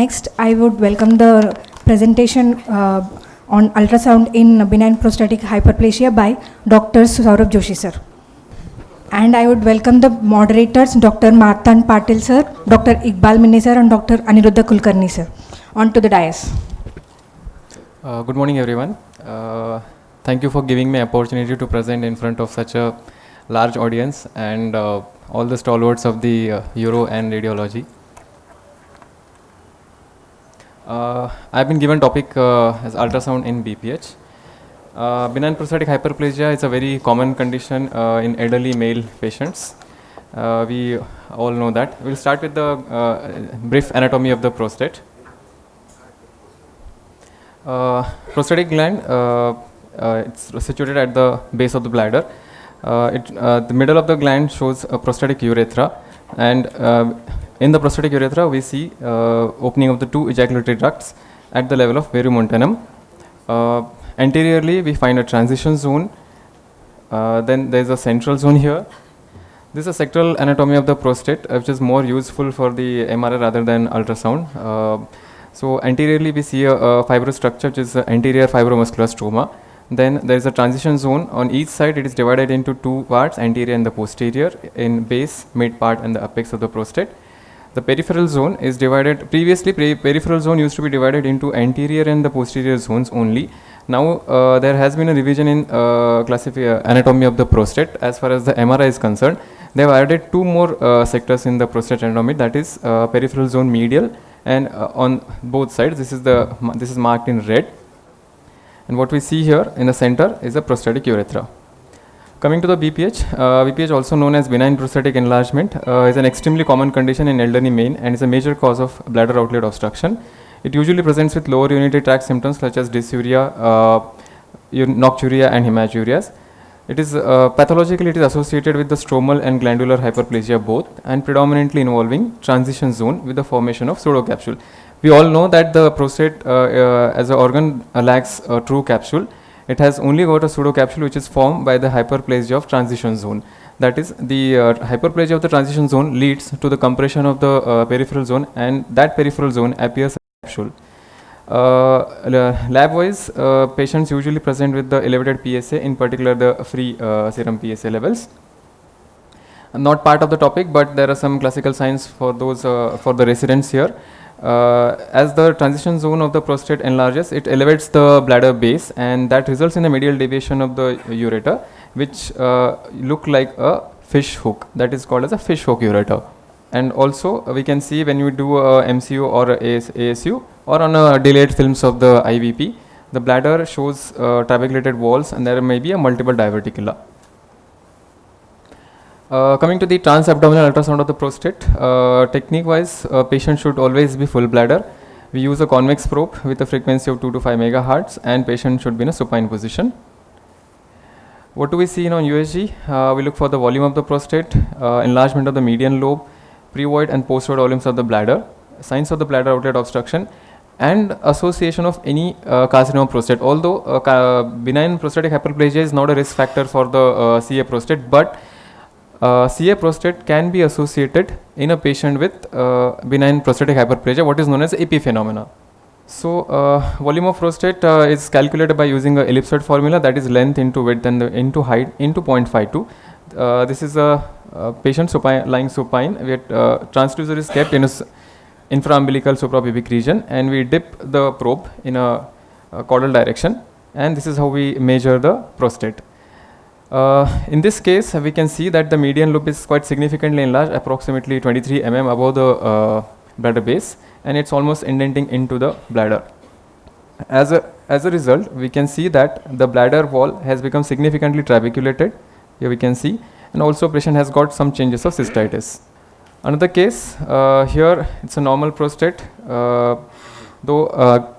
Next, I would welcome the presentation on ultrasound in benign prostatic hyperplasia by Dr. Saurabh Joshi sir. And I would welcome the moderators, Dr. Martan Patil sir, Dr. Iqbal Minne sir, and Dr. Aniruddha Kulkarni sir. On to the dais. Good morning, everyone. Thank you for giving me opportunity to present in front of such a large audience and all the stalwarts of the Uro and Radiology. I've been given topic as ultrasound in BPH. Benign prostatic hyperplasia is a very common condition in elderly male patients. We all know that. We'll start with the brief anatomy of the prostate. Prostatic gland, it's situated at the base of the bladder. The middle of the gland shows a prostatic urethra, and in the prostatic urethra we see opening of the two ejaculatory ducts at the level of verumontanum. Anteriorly we find a transition zone, then there is a central zone here. This is a sectoral anatomy of the prostate, which is more useful for the MRI rather than ultrasound. So anteriorly we see a fibrous structure, which is anterior fibromuscular stroma. Then there is a transition zone. On each side it is divided into two parts, anterior and the posterior, in base, mid part and the apex of the prostate. The peripheral zone is divided, previously peripheral zone used to be divided into anterior and the posterior zones only. Now there has been a revision in anatomy of the prostate. As far as the MRI is concerned, they have added two more sectors in the prostate anatomy, that is peripheral zone medial, and on both sides this is marked in red. And what we see here in the center is a prostatic urethra. Coming to the BPH, BPH, also known as benign prostatic enlargement, is an extremely common condition in elderly men and is a major cause of bladder outlet obstruction. It usually presents with lower urinary tract symptoms such as dysuria, nocturia and hematuria. It is pathologically it is associated with the stromal and glandular hyperplasia both, and predominantly involving transition zone with the formation of pseudocapsule. We all know that the prostate as an organ lacks a true capsule. It has only got a pseudocapsule which is formed by the hyperplasia of transition zone. That is, the hyperplasia of the transition zone leads to the compression of the peripheral zone, and that peripheral zone appears as a capsule. Lab-wise, patients usually present with the elevated PSA, in particular the free serum PSA levels. Not part of the topic, but there are some classical signs for those for the residents here. As the transition zone of the prostate enlarges, it elevates the bladder base, and that results in a medial deviation of the ureter, which look like a fish hook. That is called as a fish hook ureter. And also we can see when you do a MCU or a ASU or on a delayed films of the IVP, the bladder shows trabeculated walls and there may be a multiple diverticula. Coming to the transabdominal ultrasound of the prostate, technique wise, patient should always be full bladder. We use a convex probe with a frequency of 2 to 5 megahertz, and patient should be in a supine position. What do we see on USG? We look for the volume of the prostate, enlargement of the median lobe, prevoid and postvoid volumes of the bladder, signs of the bladder outlet obstruction, and association of any carcinoma prostate. Although benign prostatic hyperplasia is not a risk factor for the CA prostate, but CA prostate can be associated in a patient with benign prostatic hyperplasia, what is known as AP phenomena. So volume of prostate is calculated by using a ellipsoid formula, that is length into width and into height into 0.52. This is a patient lying supine, where transducer is kept in a infraumbilical suprapubic region, and we dip the probe in a caudal direction, and this is how we measure the prostate. In this case, we can see that the median lobe is quite significantly enlarged, approximately 23 mm above the bladder base, and it's almost indenting into the bladder. As a result, we can see that the bladder wall has become significantly trabeculated. Here we can see, and also patient has got some changes of cystitis. Another case, here it's a normal prostate, though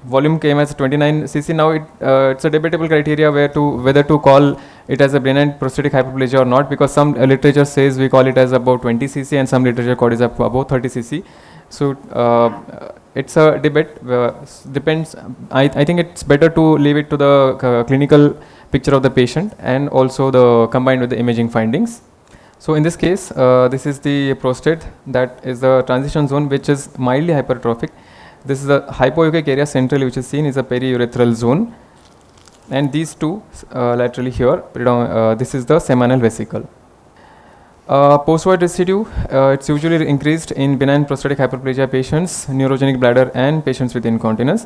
volume came as 29 cc. Now it's a debatable criteria whether to call it as a benign prostatic hyperplasia or not, because some literature says we call it as about 20 cc and some literature call it as about 30 cc. So it's a debate, depends. I think it's better to leave it to the clinical picture of the patient and also the combined with the imaging findings. So in this case, this is the prostate, that is the transition zone which is mildly hypertrophic. This is the hypoechoic area centrally which is seen is a periurethral zone, and these two laterally here, this is the seminal vesicle. Post-void residue, it's usually increased in benign prostatic hyperplasia patients, neurogenic bladder, and patients with incontinence.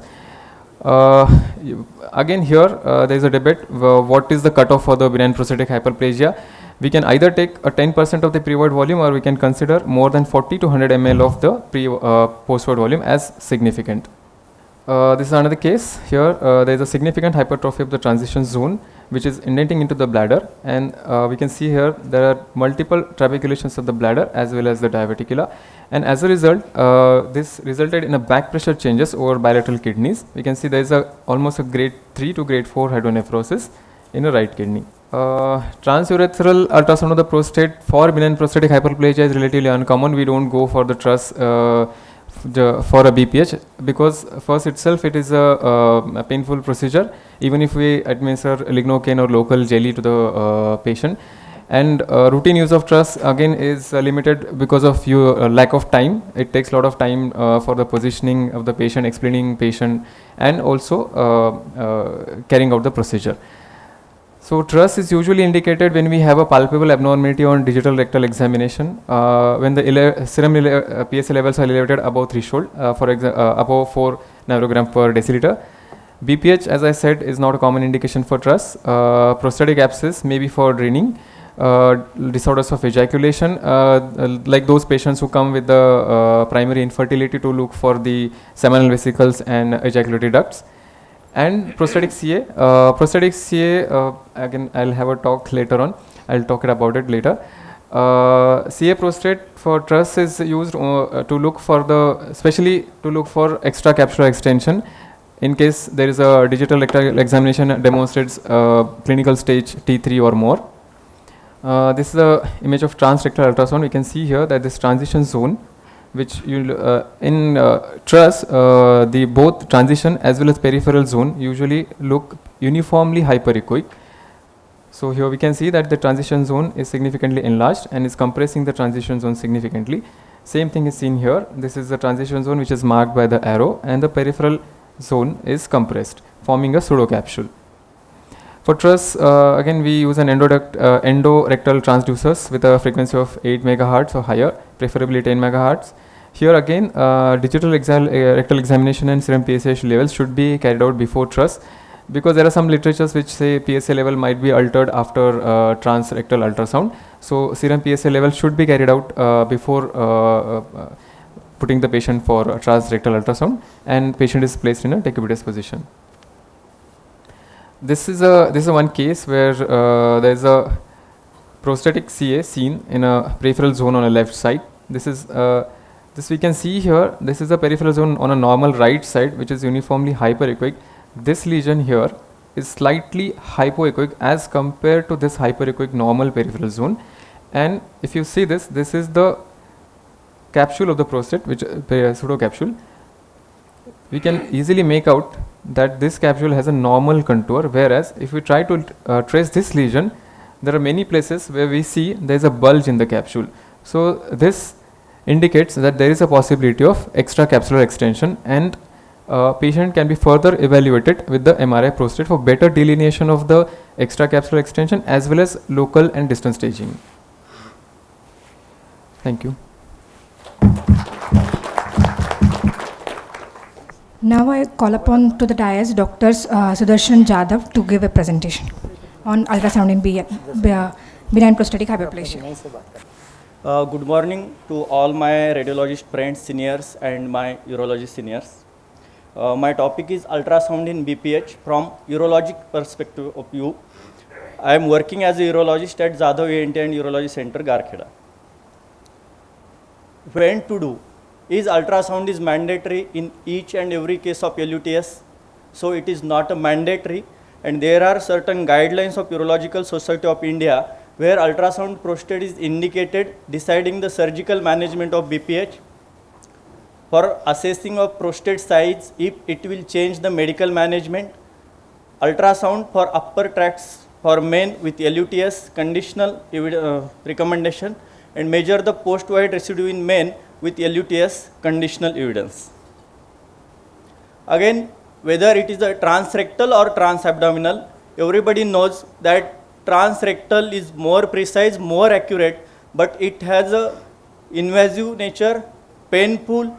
Again here, there is a debate, what is the cutoff for the benign prostatic hyperplasia. We can either take a 10% of the pre-void volume, or we can consider more than 40 to 100 ml of the post-void volume as significant. This is another case. Here there is a significant hypertrophy of the transition zone which is indenting into the bladder, and we can see here there are multiple trabeculations of the bladder as well as the diverticula, and as a result this resulted in a back pressure changes over bilateral kidneys. We can see there is almost a grade 3 to grade 4 hydronephrosis in the right kidney. Transurethral ultrasound of the prostate for benign prostatic hyperplasia is relatively uncommon. We don't go for the truss for a BPH, because first itself it is a painful procedure even if we administer lignocaine or local jelly to the patient, and routine use of truss again is limited because of lack of time. It takes a lot of time for the positioning of the patient, explaining patient, and also carrying out the procedure. So truss is usually indicated when we have a palpable abnormality on digital rectal examination, when the serum PSA levels are elevated above threshold, for example above 4 nanogram per deciliter. BPH, as I said, is not a common indication for truss. Prostatic abscess may be for draining. Disorders of ejaculation, like those patients who come with the primary infertility to look for the seminal vesicles and ejaculatory ducts. And prostatic CA. Prostatic CA, again I'll have a talk later on. I'll talk about it later. CA prostate for truss is used to look for especially to look for extracapsular extension. In case there is a digital rectal examination that demonstrates clinical stage T3 or more. This is the image of transrectal ultrasound. We can see here that this transition zone, which in truss, the both transition as well as peripheral zone usually look uniformly hyperechoic. So here we can see that the transition zone is significantly enlarged and is compressing the transition zone significantly. Same thing is seen here. This is the transition zone which is marked by the arrow, and the peripheral zone is compressed, forming a pseudocapsule. For truss, again we use an endorectal transducers with a frequency of 8 MHz or higher, preferably 10 MHz. Here again, digital rectal examination and serum PSA levels should be carried out before truss, because there are some literatures which say PSA level might be altered after transrectal ultrasound. So serum PSA level should be carried out before putting the patient for transrectal ultrasound, and patient is placed in a decubitus position. This is one case where there is a prostatic CA seen in a peripheral zone on a left side. This we can see here. This is a peripheral zone on a normal right side, which is uniformly hyperechoic. This lesion here is slightly hypoechoic as compared to this hyperechoic normal peripheral zone. And if you see this is the capsule of the prostate, which pseudocapsule. We can easily make out that this capsule has a normal contour, whereas if we try to trace this lesion, there are many places where we see there is a bulge in the capsule. So this indicates that there is a possibility of extracapsular extension, and patient can be further evaluated with the MRI prostate for better delineation of the extracapsular extension as well as local and distant staging. Thank you. Now I call upon to the dais Dr. Sudarshan Jadhav to give a presentation on ultrasound in benign prostatic hyperplasia. Good morning to all my radiologist friends, seniors, and my urologist seniors. My topic is ultrasound in BPH from urologic perspective of view. I am working as a urologist at Jadhav ENT and Urology Center, Garkheda. When to do? Is ultrasound is mandatory in each and every case of LUTS? So it is not a mandatory, and there are certain guidelines of Urological Society of India where ultrasound prostate is indicated deciding the surgical management of BPH, for assessing of prostate size if it will change the medical management, ultrasound for upper tracts for men with LUTS conditional recommendation, and measure the post-void residue in men with LUTS conditional evidence. Again, whether it is a transrectal or transabdominal, everybody knows that transrectal is more precise, more accurate, but it has a invasive nature, painful,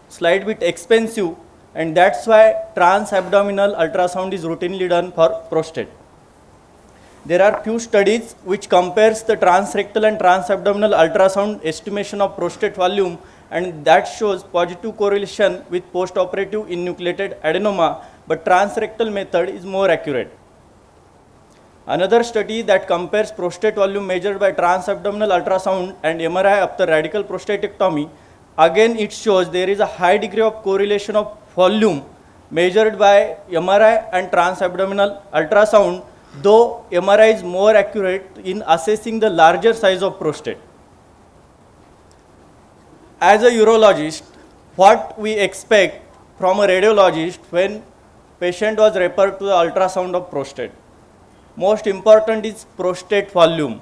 slight bit expensive, and that's why transabdominal ultrasound is routinely done for prostate. There are few studies which compares the transrectal and transabdominal ultrasound estimation of prostate volume, and that shows positive correlation with postoperative enucleated adenoma, but transrectal method is more accurate. Another study that compares prostate volume measured by transabdominal ultrasound and MRI after radical prostatectomy, again it shows there is a high degree of correlation of volume measured by MRI and transabdominal ultrasound, though MRI is more accurate in assessing the larger size of prostate. As a urologist, what we expect from a radiologist when patient was referred to the ultrasound of prostate? Most important is prostate volume.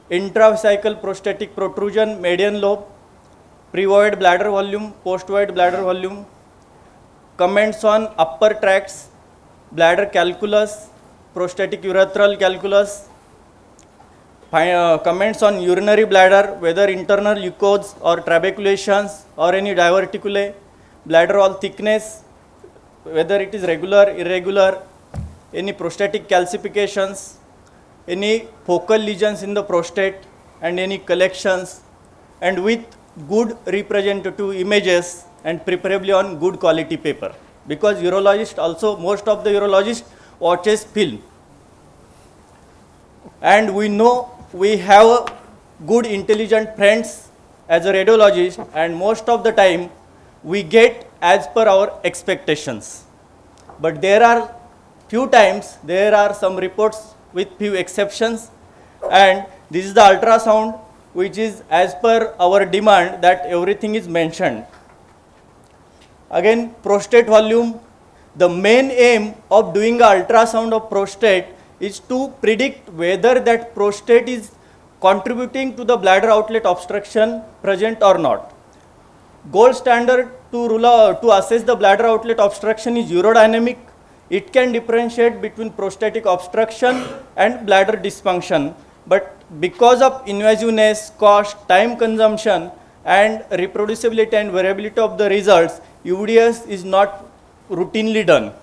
Intravesical prostatic protrusion, median lobe, pre-void bladder volume, post-void bladder volume, comments on upper tracts, bladder calculus, prostatic urethral calculus, comments on urinary bladder, whether internal leucodes or trabeculations or any diverticulae, bladder wall thickness, whether it is regular, irregular, any prostatic calcifications, any focal lesions in the prostate, and any collections, and with good representative images, and preferably on good quality paper, because urologist also, most of the urologist watches film, and we know we have good intelligent friends as a radiologist, and most of the time we get as per our expectations, but there are few times there are some reports with few exceptions, and this is the ultrasound which is as per our demand, that everything is mentioned. Again, prostate volume, the main aim of doing an ultrasound of prostate is to predict whether that prostate is contributing to the bladder outlet obstruction present or not. Gold standard to assess the bladder outlet obstruction is urodynamic. It can differentiate between prostatic obstruction and bladder dysfunction, but because of invasiveness, cost, time consumption, and reproducibility and variability of the results, UDS is not routinely done.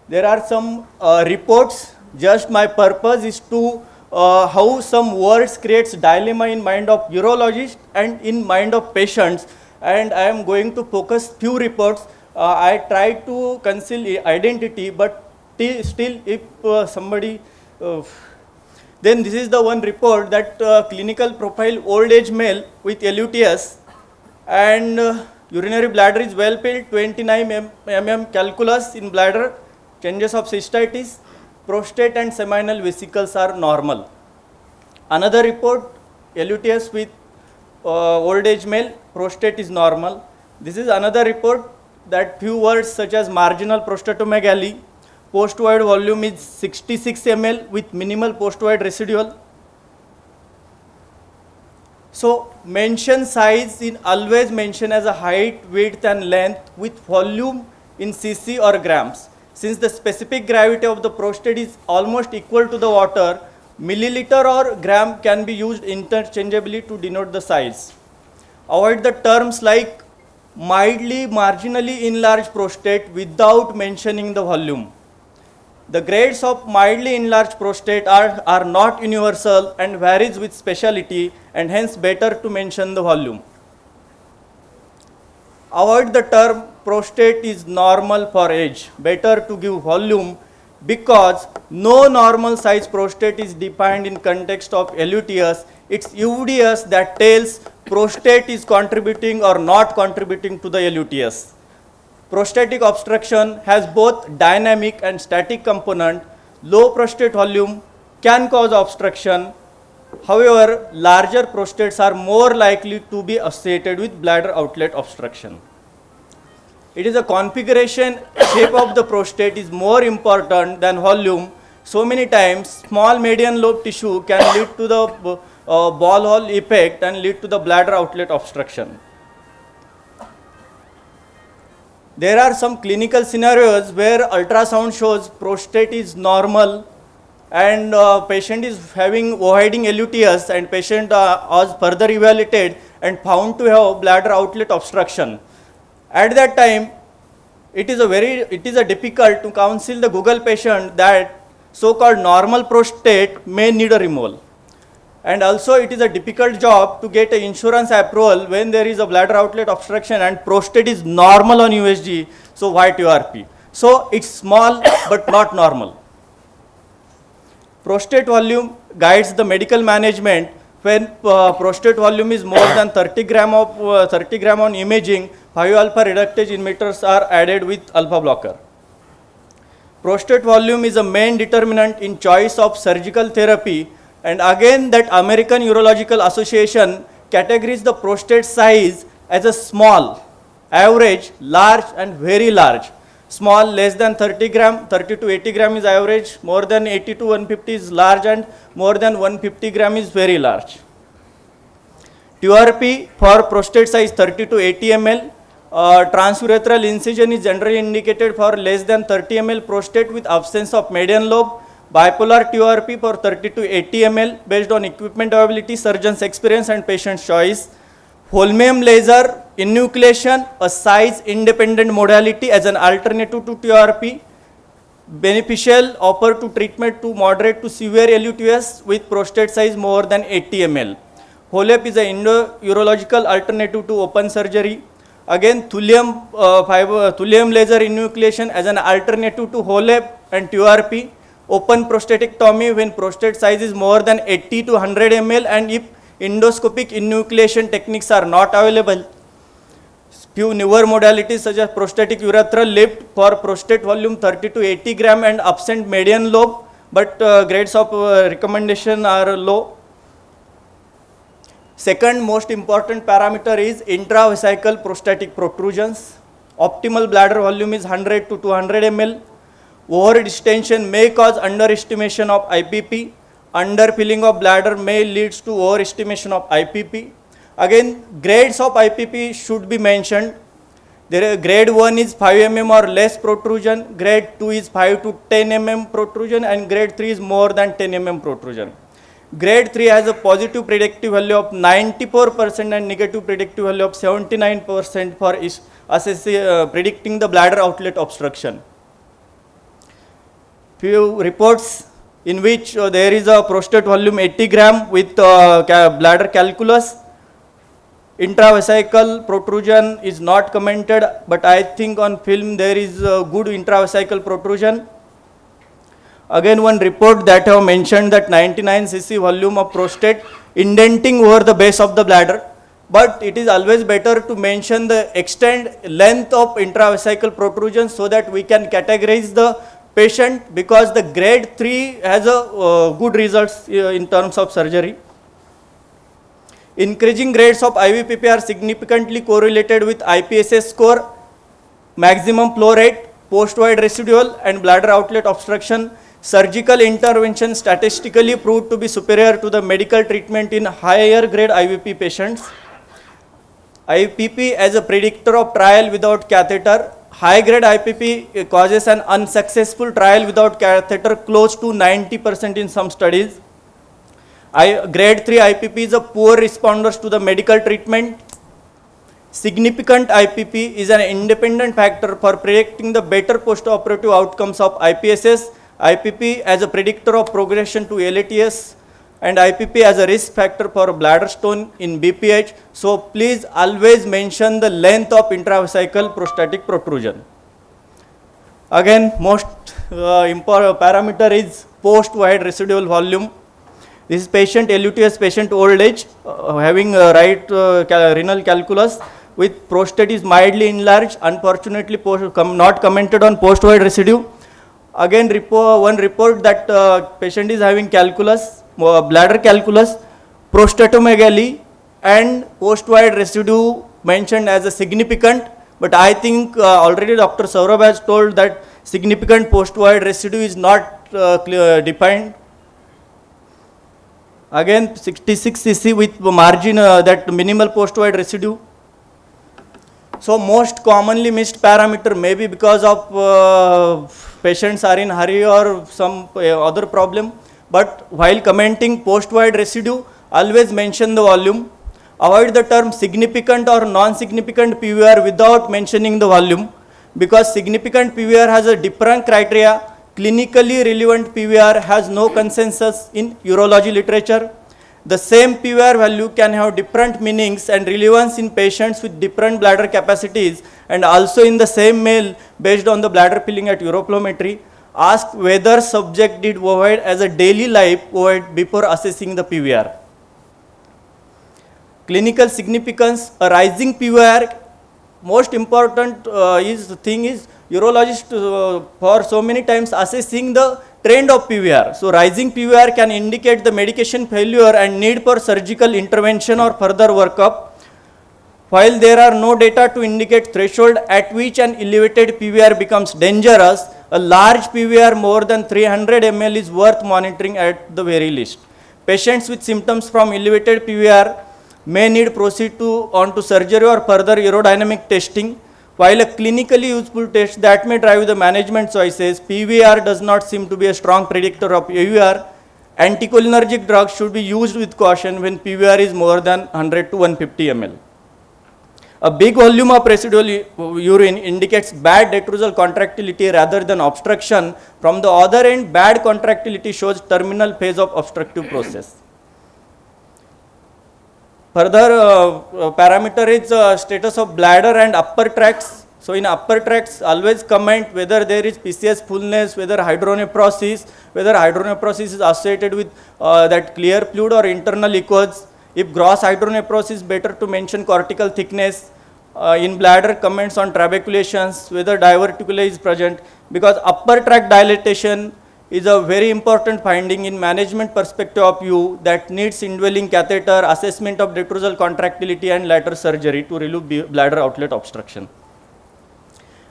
There are some reports, just my purpose is to how some words creates dilemma in mind of urologist and in mind of patients, and I am going to focus few reports. I try to conceal identity, but still if somebody, then this is the one report that clinical profile old age male with LUTS, and urinary bladder is well filled, 29 mm calculus in bladder, changes of cystitis, prostate and seminal vesicles are normal. Another report, LUTS with old age male, prostate is normal. This is another report that few words such as marginal prostatomegaly, post-void volume is 66 ml with minimal post-void residual. So mention size in always mention as a height, width and length with volume in cc or grams. Since the specific gravity of the prostate is almost equal to the water, milliliter or gram can be used interchangeably to denote the size. Avoid the terms like mildly, marginally enlarged prostate without mentioning the volume. The grades of mildly enlarged prostate are not universal and varies with specialty, and hence better to mention the volume. Avoid the term prostate is normal for age. Better to give volume, because no normal size prostate is defined in context of LUTS. It's UDS that tells prostate is contributing or not contributing to the LUTS. Prostatic obstruction has both dynamic and static component. Low prostate volume can cause obstruction. However, larger prostates are more likely to be associated with bladder outlet obstruction. It is a configuration shape of the prostate is more important than volume. So many times small median lobe tissue can lead to the ball hole effect and lead to the bladder outlet obstruction. There are some clinical scenarios where ultrasound shows prostate is normal and patient is having ovoiding LUTS and patient was further evaluated and found to have bladder outlet obstruction. At that time, it is a difficult to counsel the Google patient that so-called normal prostate may need a removal. And also it is a difficult job to get an insurance approval when there is a bladder outlet obstruction and prostate is normal on USG, so why TURP? So it's small but not normal. Prostate volume guides the medical management. When prostate volume is more than 30 gram on imaging, 5-alpha reductase inhibitors are added with alpha blocker. Prostate volume is a main determinant in choice of surgical therapy, and again that American Urological Association categorizes the prostate size as a small, average, large and very large. Small less than 30 gram, 30 to 80 gram is average, more than 80 to 150 is large and more than 150 gram is very large. TURP for prostate size 30 to 80 ml. Transurethral incision is generally indicated for less than 30 ml prostate with absence of median lobe. Bipolar TURP for 30 to 80 ml based on equipment availability, surgeon's experience and patient's choice. Holmium laser enucleation, a size independent modality as an alternative to TURP. Beneficial, offer to treatment to moderate to severe LUTS with prostate size more than 80 ml. HOLEP is an Indo-urological alternative to open surgery. Again, thulium laser enucleation as an alternative to HOLEP and TURP. Open prostatectomy when prostate size is more than 80 to 100 ml, and if endoscopic enucleation techniques are not available. Few newer modalities such as prostatic urethral lift for prostate volume 30 to 80 gram and absent median lobe, but grades of recommendation are low. Second most important parameter is intravesical prostatic protrusions. Optimal bladder volume is 100 to 200 ml. Over distension may cause underestimation of IPP. Underfilling of bladder may lead to overestimation of IPP. Again, grades of IPP should be mentioned. Grade 1 is 5 mm or less protrusion, grade 2 is 5 to 10 mm protrusion, and grade 3 is more than 10 mm protrusion. Grade 3 has a positive predictive value of 94% and negative predictive value of 79% for predicting the bladder outlet obstruction. Few reports in which there is a prostate volume 80 gram with bladder calculus. Intravesical protrusion is not commented, but I think on film there is a good intravesical protrusion. Again, one report that have mentioned that 99 cc volume of prostate indenting over the base of the bladder, but it is always better to mention the extent length of intravesical protrusion so that we can categorize the patient, because the grade 3 has a good results in terms of surgery. Increasing grades of IVPP are significantly correlated with IPSS score, maximum flow rate, post-void residual and bladder outlet obstruction. Surgical intervention statistically proved to be superior to the medical treatment in higher grade IVP patients. IPP as a predictor of trial without catheter. High grade IPP causes an unsuccessful trial without catheter close to 90% in some studies. Grade 3 IPP is a poor responders to the medical treatment. Significant IPP is an independent factor for predicting the better post-operative outcomes of IPSS. IPP as a predictor of progression to LATS, and IPP as a risk factor for bladder stone in BPH. So please always mention the length of intravesical prostatic protrusion. Again, most important parameter is post-void residual volume. This is patient LUTS, patient old age, having right renal calculus with prostate is mildly enlarged, unfortunately not commented on post-void residue. Again, one report that patient is having calculus, bladder calculus, prostatomegaly and post-void residue mentioned as a significant, But I think already Dr. Saurabh has told that significant post-void residue is not defined. Again, 66 cc with margin that minimal post-void residue. So most commonly missed parameter may be because of patients are in hurry or some other problem. But while commenting post-void residue, always mention the volume. Avoid the term significant or non-significant PVR without mentioning the volume, because significant PVR has a different criteria. Clinically relevant PVR has no consensus in urology literature. The same PVR value can have different meanings and relevance in patients with different bladder capacities, and also in the same male based on the bladder filling at uroplometry. Ask whether subject did void as a daily life void before assessing the PVR. Clinical significance, a rising PVR, most important is urologist for so many times assessing the trend of PVR. So rising PVR can indicate the medication failure and need for surgical intervention or further workup. While there are no data to indicate threshold at which an elevated PVR becomes dangerous, a large PVR more than 300 ml is worth monitoring at the very least. Patients with symptoms from elevated PVR may need proceed on to surgery or further aerodynamic testing. While a clinically useful test that may drive the management choices, PVR does not seem to be a strong predictor of AUR. Anticholinergic drugs should be used with caution when PVR is more than 100 to 150 ml. A big volume of residual urine indicates bad detrusal contractility rather than obstruction. From the other end, bad contractility shows terminal phase of obstructive process. Further parameter is status of bladder and upper tracts. So in upper tracts, always comment whether there is PCS fullness, whether hydronephrosis, is associated with that clear fluid or internal liquids. If gross hydronephrosis, better to mention cortical thickness. In bladder, comments on trabeculations, whether diverticula is present, because upper tract dilatation is a very important finding in management perspective of view that needs indwelling catheter, assessment of detrusal contractility and later surgery to relieve bladder outlet obstruction.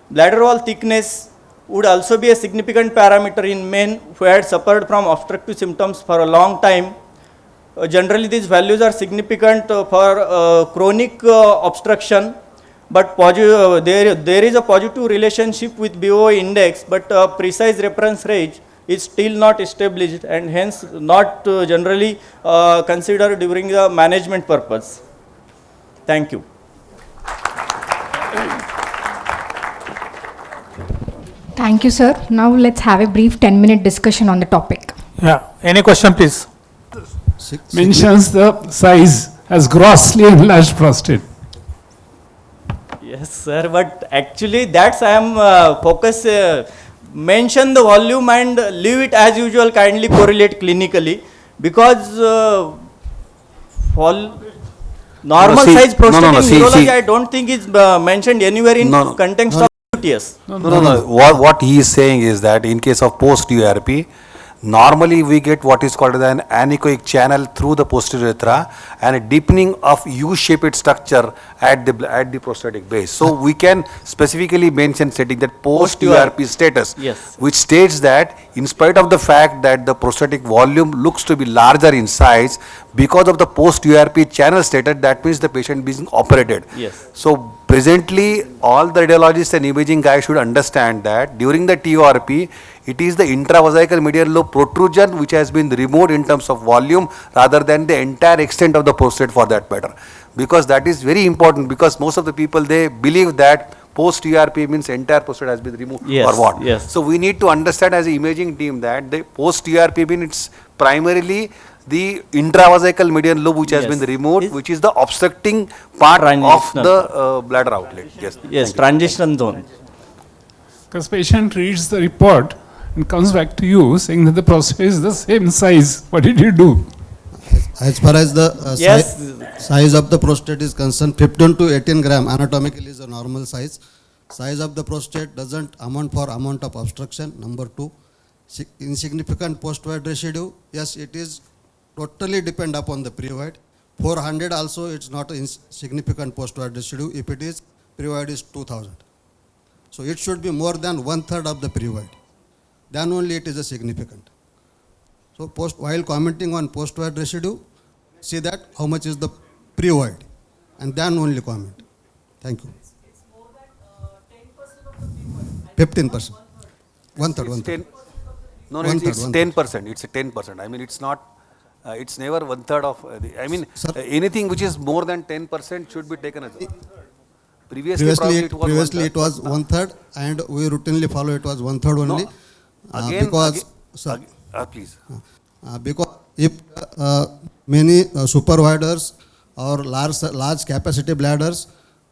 Bladder wall thickness would also be a significant parameter in men who had suffered from obstructive symptoms for a long time. Generally these values are significant for chronic obstruction, but there is a positive relationship with BO index, but a precise reference range is still not established and hence not generally considered during the management purpose. Thank you. Thank you, sir. Now let's have a brief 10-minute discussion on the topic. Yeah, any question please? Mentions the size as grossly enlarged prostate. Yes, sir, but actually that's I am focus. Mention the volume and leave it as usual, kindly correlate clinically, because normal size prostate in urology I don't think is mentioned anywhere in context of UTS. No. What he is saying is that in case of post-URP, normally we get what is called as an anechoic channel through the posterior urethra and a deepening of U-shaped structure at the prostatic base. So we can specifically mention stating that post-URP status, yes, which states that in spite of the fact that the prostatic volume looks to be larger in size, because of the post-URP channel status, that means the patient being operated. Yes. So presently, all the radiologists and imaging guys should understand that during the TURP, it is the intravesical median lobe protrusion which has been removed in terms of volume rather than the entire extent of the prostate for that matter. Because that is very important, because most of the people, they believe that post-URP means entire prostate has been removed, yes, or what. Yes. So we need to understand as an imaging team that the post-URP means it's primarily the intravesical median lobe which has Yes. been removed, which is the obstructing part of Transitional. the bladder outlet. Yes. Yes, transition zone. Because patient reads the report and comes back to you saying that the prostate is the same size. What did you do? As far as the Yes. size of the prostate is concerned, 15 to 18 gram anatomically is a normal size. Size of the prostate doesn't amount for amount of obstruction. Number 2, insignificant post-void residue. Yes, it is totally depend upon the pre-void. 400 also, it's not a significant post-void residue. If it is pre-void is 2000. So it should be more than 1/3 of the pre-void. Then only it is a significant. So while commenting on post-void residue, see that how much is the pre-void, and then only comment. Thank you. It's more than 10% of the pre-void. 15%. One-third. No, it's 10%. It's a 10%. I mean, it's not. It's never 1/3 of. Anything which is more than 10% should be taken as. Previously it was 1/3, and we routinely follow it was 1/3 only. Please. Because if many supervisors or large capacity bladders,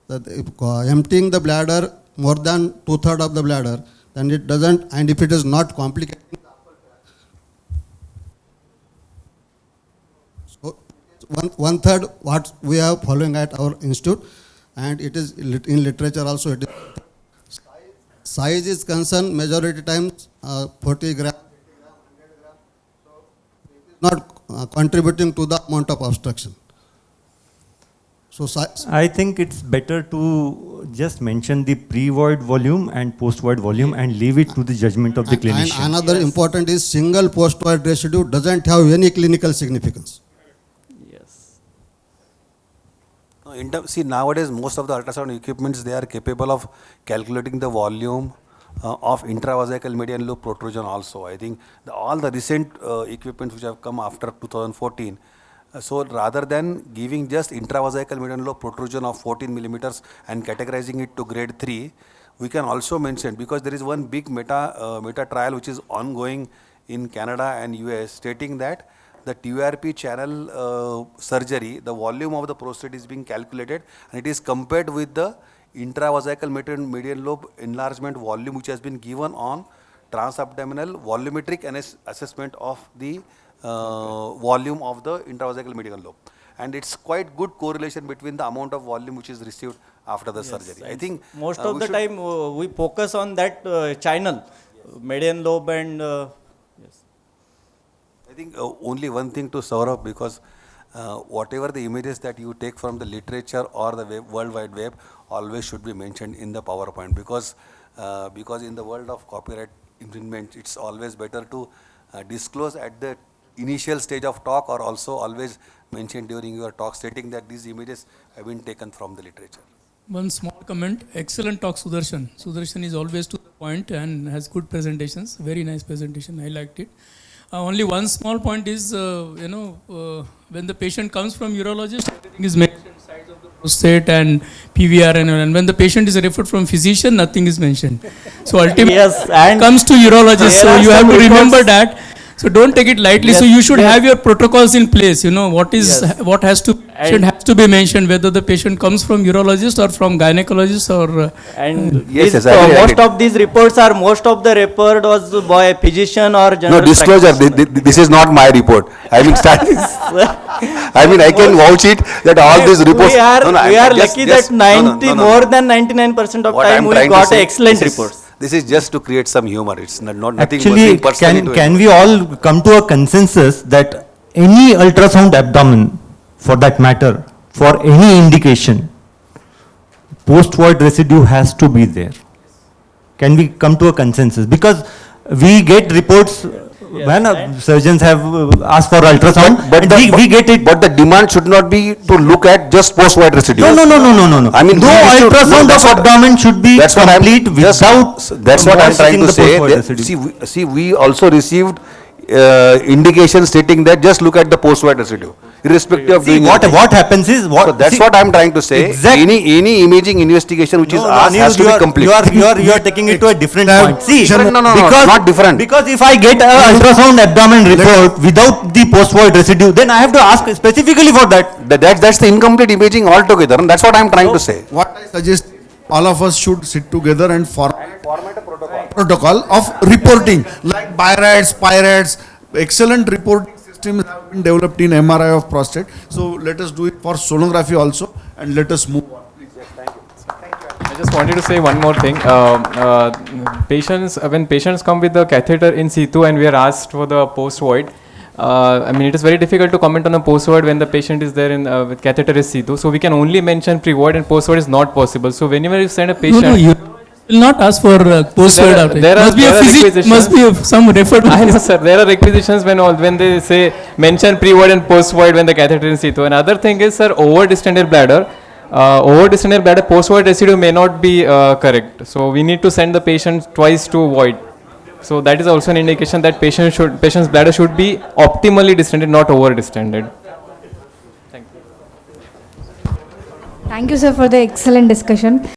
if emptying the bladder more than 2/3 of the bladder, then it doesn't, and if it is not complicating, so 1/3 what we are following at our institute, and it is in literature also. It is size is concerned majority times 40 gram, 100 gram, so it is not contributing to the amount of obstruction. So I think it's better to just mention the pre-void volume and post-void volume and leave it to the judgment of the clinician. And another important is single post-void residue doesn't have any clinical significance. Yes. See, nowadays most of the ultrasound equipments, they are capable of calculating the volume of intravesical median lobe protrusion also. I think all the recent equipments which have come after 2014, so rather than giving just intravesical median lobe protrusion of 14 millimeters and categorizing it to grade 3, we can also mention, because there is one big meta trial which is ongoing in Canada and US, stating that the TURP channel surgery, the volume of the prostate is being calculated and it is compared with the intravesical median lobe enlargement volume which has been given on transabdominal volumetric assessment of the volume of the intravesical median lobe. And it's quite good correlation between the amount of volume which is received after the surgery. I think most of the time we focus on that channel, median lobe and yes. I think only one thing to Saurabh, because whatever the images that you take from the literature or the World Wide Web always should be mentioned in the PowerPoint, because in the world of copyright infringement, it's always better to disclose at the initial stage of talk, or also always mention during your talk, stating that these images have been taken from the literature. One small comment. Excellent talk, Sudarshan. Sudarshan is always to the point and has good presentations. Very nice presentation. I liked it. Only one small point is, when the patient comes from urologist, everything is mentioned, size of the prostate and PVR, and when the patient is referred from physician, nothing is mentioned. So ultimately, Yes, and it comes to urologist, so you have to remember that. So don't take it lightly. Yes, So you should yes. have your protocols in place. What is Yes. what has to be mentioned, whether the patient comes from urologist or from gynecologist or. And Yes, this, I agree. most of these reports are, most of the report was by a physician or general No disclosure. practitioner. This is not my report. I mean, I mean, I can vouch it that all these reports. We are, No, no, we I'm are just- lucky just- that no, no, 90 no, no, more no. than 99% of What time I'm we trying to got say, excellent this is- reports. This is just to create some humor. It's not nothing Actually, nothing personally to can anyone. we all come to a consensus that any ultrasound abdomen, for that matter, for any indication, post-void residue has to be there? Can we come to a consensus? Because we get reports when surgeons have asked for ultrasound, But and we get it. But the demand should not be to look at just post-void residue. No. I mean, no we should- ultrasound no, of abdomen should be That's what I'm complete just- without. That's what I'm trying to the say. post-void That- residue. See, we also received indication stating that just look at the post-void residue, irrespective of See, doing anything. what happens is what. So that's see, what I'm trying to say. Exactly. Any imaging investigation which is No, asked has to be complete. You are taking it to a different point. See, Different? No, because, not different. Because if I get an ultrasound abdomen report without the post-void residue, then I have to ask specifically for that. That's the incomplete imaging altogether, and that's what I'm trying to say. What I suggest, all of us should sit together and format a protocol of reporting, like BIRADS, PIRADS, excellent reporting systems have been developed in MRI of prostate. So let us do it for sonography also, and let us move on. I just wanted to say one more thing. When patients come with the catheter in situ and we are asked for the post-void, I mean, it is very difficult to comment on a post-void when the patient is there in with catheter is see-through. So we can only mention pre-void, and post-void is not possible. So whenever you send a patient, No, you will not ask for post-void outage. there are- Must be there a are physic, requisitions. must be some referred. I know, sir. There are requisitions when they say mention pre-void and post-void when the catheter is in situ. Another thing is, sir, over-distended bladder. Over-distended bladder post-void residue may not be correct. So we need to send the patient twice to void. So that is also an indication that patient's bladder should be optimally distended, not over-distended. Thank you, sir, for the excellent discussion.